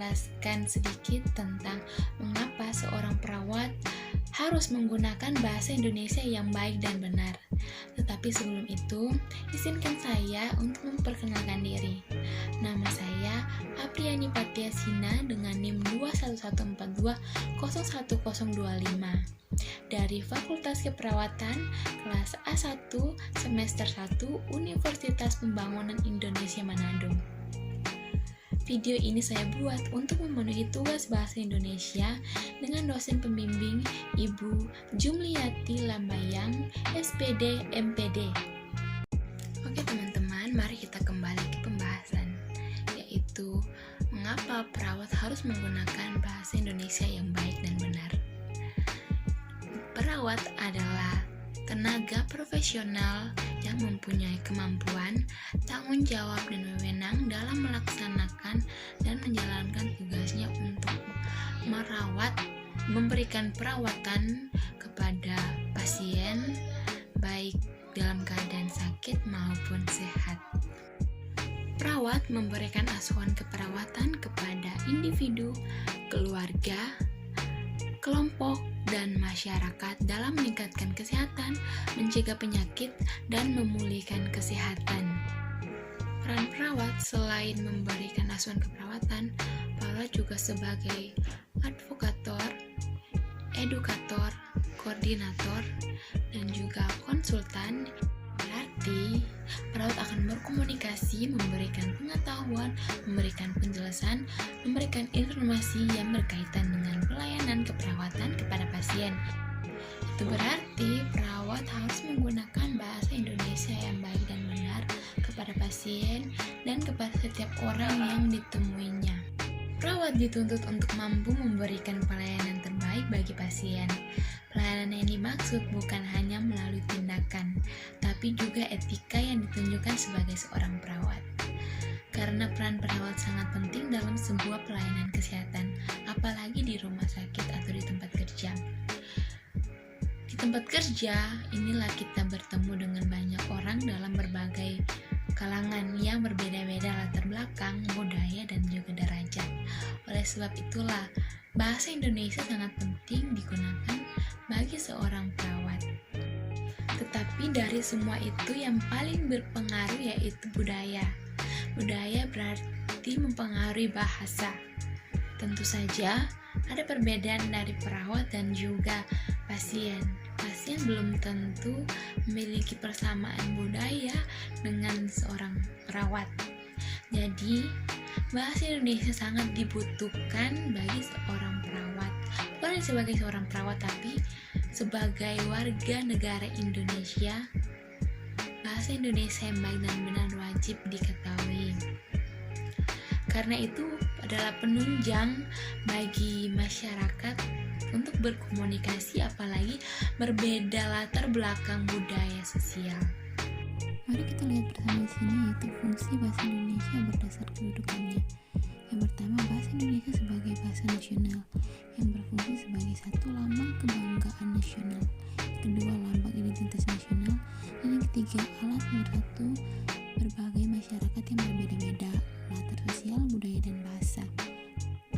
menjelaskan sedikit tentang mengapa seorang perawat harus menggunakan bahasa Indonesia yang baik dan benar. Tetapi sebelum itu, izinkan saya untuk memperkenalkan diri. Nama saya Apriani Patiasina dengan NIM 21142011025 dari Fakultas Keperawatan kelas A1 semester 1 Universitas Pembangunan Indonesia Manado. Video ini saya buat untuk memenuhi tugas bahasa Indonesia dengan dosen pembimbing Ibu Jumliyati Lambayang, SPD, MPD. Oke teman-teman, mari kita kembali ke pembahasan, yaitu mengapa perawat harus menggunakan bahasa Indonesia yang baik dan benar. Perawat adalah tenaga profesional yang mempunyai kemampuan, tanggung jawab, dan wewenang dalam melaksanakan dan menjalankan tugasnya untuk merawat, memberikan perawatan kepada pasien, baik dalam keadaan sakit maupun sehat. Perawat memberikan asuhan keperawatan kepada individu, keluarga, kelompok, dan masyarakat dalam meningkatkan kesehatan, mencegah penyakit, dan memulihkan kesehatan. Peran perawat selain memberikan asuhan keperawatan, perawat juga sebagai advokator, edukator, koordinator, dan juga konsultan. Berarti, perawat akan berkomunikasi, memberikan pengetahuan, memberikan penjelasan, memberikan informasi yang berkaitan dengan pelayanan keperawatan kepada pasien. Itu berarti perawat harus menggunakan bahasa Indonesia yang baik dan benar kepada pasien dan kepada setiap orang yang ditemuinya. Perawat dituntut untuk mampu memberikan pelayanan terbaik bagi pasien. Pelayanan yang dimaksud bukan hanya melalui tindakan, tapi juga etika yang ditunjukkan sebagai seorang perawat. Karena peran perawat sangat penting dalam sebuah pelayanan kesehatan, apalagi di rumah sakit atau di tempat kerja. Di tempat kerja, inilah kita bertemu dengan banyak orang dalam berbagai kalangan yang berbeda-beda latar belakang, budaya, dan juga derajat. Oleh sebab itulah, bahasa Indonesia sangat penting digunakan bagi seorang perawat. Tetapi dari semua itu yang paling berpengaruh yaitu budaya. Budaya berarti mempengaruhi bahasa. Tentu saja ada perbedaan dari perawat dan juga pasien. Pasien belum tentu memiliki persamaan budaya dengan seorang perawat. Jadi, bahasa Indonesia sangat dibutuhkan bagi seorang perawat. Bukan sebagai seorang perawat, tapi sebagai warga negara Indonesia, bahasa Indonesia yang baik dan benar wajib diketahui. Karena itu adalah penunjang bagi masyarakat untuk berkomunikasi, apalagi berbeda latar belakang budaya sosial. Mari kita lihat bersama di sini, yaitu fungsi bahasa Indonesia berdasar kedudukannya. Yang pertama, bahasa Indonesia sebagai bahasa nasional yang berfungsi sebagai satu lambang kebanggaan nasional, kedua lambang identitas nasional, dan yang ketiga alat menyatu berbagai masyarakat yang berbeda-beda latar sosial, budaya, dan bahasa.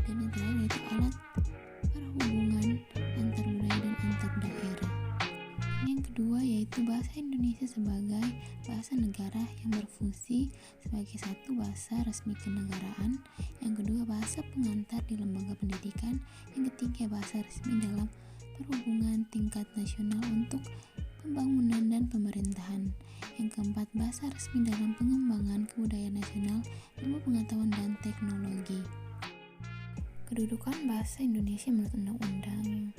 Dan yang terakhir yaitu alat perhubungan antar budaya dan antar daerah. Yang kedua yaitu bahasa Indonesia sebagai bahasa negara yang berfungsi sebagai satu bahasa resmi kenegaraan, yang kedua bahasa pengantar di lembaga pendidikan, yang ketiga bahasa resmi dalam perhubungan tingkat nasional untuk pembangunan dan pemerintahan, yang keempat bahasa resmi dalam pengembangan kebudayaan nasional, ilmu pengetahuan dan teknologi. Kedudukan bahasa Indonesia menurut Undang-Undang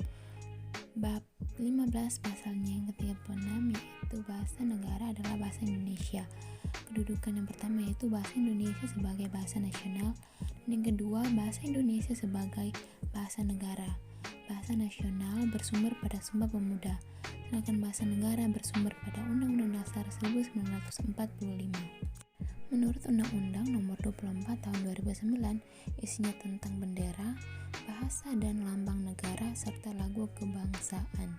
Bab 15 pasalnya yang ke-36 yaitu bahasa negara adalah bahasa Indonesia. Kedudukan yang pertama yaitu bahasa Indonesia sebagai bahasa nasional, dan yang kedua bahasa Indonesia sebagai bahasa negara. Bahasa nasional bersumber pada Sumpah Pemuda, sedangkan bahasa negara bersumber pada Undang-Undang Dasar 1945. Menurut Undang-Undang Nomor 24 Tahun 2009, isinya tentang bendera, bahasa dan lambang negara serta lagu kebangsaan.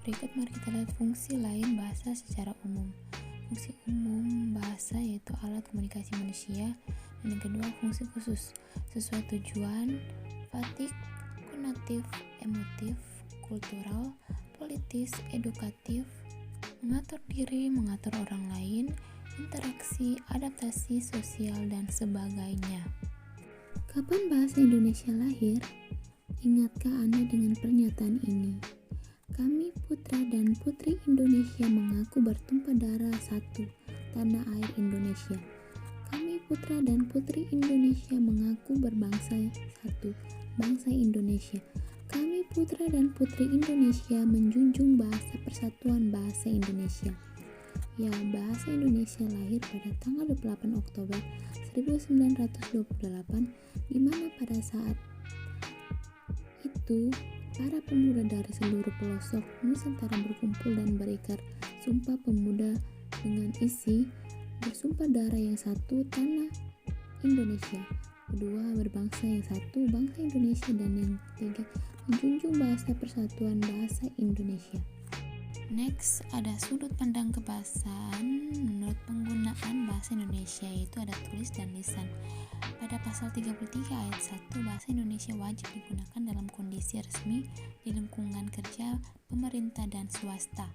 Berikut mari kita lihat fungsi lain bahasa secara umum. Fungsi umum bahasa yaitu alat komunikasi manusia Dan yang kedua, fungsi khusus sesuai tujuan, fatik, konotatif, emotif, kultural, politis, edukatif, mengatur diri, mengatur orang lain, interaksi, adaptasi sosial, dan sebagainya. Kapan bahasa Indonesia lahir? Ingatkah Anda dengan pernyataan ini? Kami putra dan putri Indonesia mengaku bertumpah darah satu, tanah air Indonesia. Kami putra dan putri Indonesia mengaku berbangsa satu, bangsa Indonesia. Kami putra dan putri Indonesia menjunjung bahasa persatuan bahasa Indonesia. Ya, bahasa Indonesia lahir pada tanggal 28 Oktober 1928, di mana pada saat itu para pemuda dari seluruh pelosok Nusantara berkumpul dan berikat sumpah pemuda dengan isi bersumpah darah yang satu, tanah Indonesia. Kedua, berbangsa yang satu, bangsa Indonesia. Dan yang ketiga, menjunjung bahasa persatuan bahasa Indonesia. Next, ada sudut pandang kebahasaan menurut penggunaan bahasa Indonesia, yaitu ada tulis dan lisan. Pada pasal 33 ayat 1, bahasa Indonesia wajib digunakan dalam kondisi resmi di lingkungan kerja, pemerintah, dan swasta.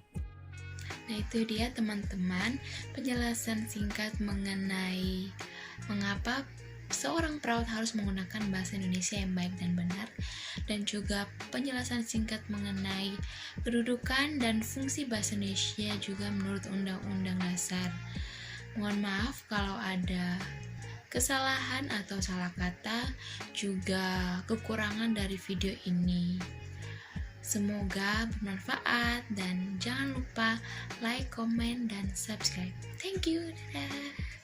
Nah, itu dia teman-teman penjelasan singkat mengenai mengapa seorang perawat harus menggunakan bahasa Indonesia yang baik dan benar, dan juga penjelasan singkat mengenai kedudukan dan fungsi bahasa Indonesia juga menurut Undang-Undang Dasar. Mohon maaf kalau ada kesalahan atau salah kata, juga kekurangan dari video ini. Semoga bermanfaat dan jangan lupa like, comment, dan subscribe. Thank you. Dadah.